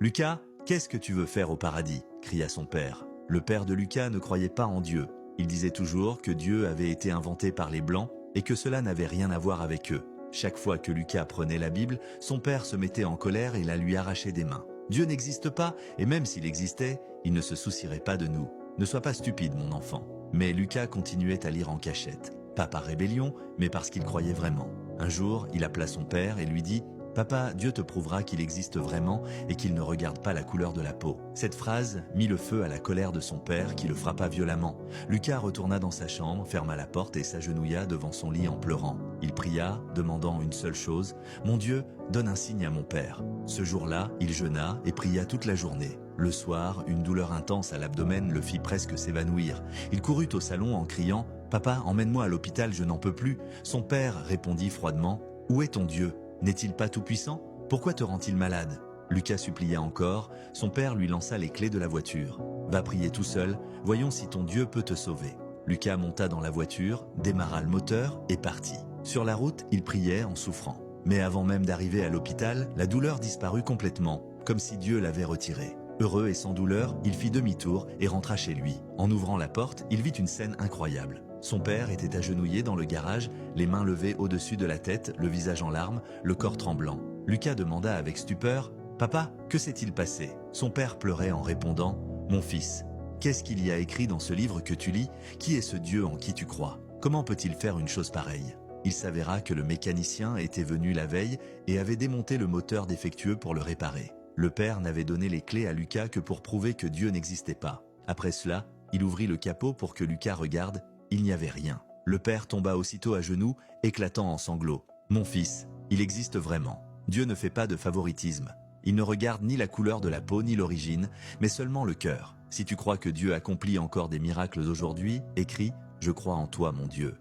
Lucas, qu'est-ce que tu veux faire au paradis? Cria son père. Le père de Lucas ne croyait pas en Dieu. Il disait toujours que Dieu avait été inventé par les Blancs et que cela n'avait rien à voir avec eux. Chaque fois que Lucas prenait la Bible, son père se mettait en colère et la lui arrachait des mains. Dieu n'existe pas, et même s'il existait, il ne se soucierait pas de nous. Ne sois pas stupide, mon enfant. Mais Lucas continuait à lire en cachette. Pas par rébellion, mais parce qu'il croyait vraiment. Un jour, il appela son père et lui dit « Papa, Dieu te prouvera qu'il existe vraiment et qu'il ne regarde pas la couleur de la peau. » Cette phrase mit le feu à la colère de son père qui le frappa violemment. Lucas retourna dans sa chambre, ferma la porte et s'agenouilla devant son lit en pleurant. Il pria, demandant une seule chose « Mon Dieu, donne un signe à mon père. » Ce jour-là, il jeûna et pria toute la journée. Le soir, une douleur intense à l'abdomen le fit presque s'évanouir. Il courut au salon en criant « Papa, emmène-moi à l'hôpital, je n'en peux plus. » Son père répondit froidement « Où est ton Dieu ? N'est-il pas tout-puissant? Pourquoi te rend-il malade ?» Lucas supplia encore. Son père lui lança les clés de la voiture. « Va prier tout seul, voyons si ton Dieu peut te sauver. » Lucas monta dans la voiture, démarra le moteur et partit. Sur la route, il priait en souffrant. Mais avant même d'arriver à l'hôpital, la douleur disparut complètement, comme si Dieu l'avait retirée. Heureux et sans douleur, il fit demi-tour et rentra chez lui. En ouvrant la porte, il vit une scène incroyable. Son père était agenouillé dans le garage, les mains levées au-dessus de la tête, le visage en larmes, le corps tremblant. Lucas demanda avec stupeur « Papa, que s'est-il passé ?» Son père pleurait en répondant « Mon fils, qu'est-ce qu'il y a écrit dans ce livre que tu lis? Qui est ce Dieu en qui tu crois? Comment peut-il faire une chose pareille ?» Il s'avéra que le mécanicien était venu la veille et avait démonté le moteur défectueux pour le réparer. Le père n'avait donné les clés à Lucas que pour prouver que Dieu n'existait pas. Après cela, il ouvrit le capot pour que Lucas regarde. Il n'y avait rien. Le père tomba aussitôt à genoux, éclatant en sanglots. « Mon fils, il existe vraiment. Dieu ne fait pas de favoritisme. Il ne regarde ni la couleur de la peau ni l'origine, mais seulement le cœur. Si tu crois que Dieu accomplit encore des miracles aujourd'hui, écris « Je crois en toi, mon Dieu ».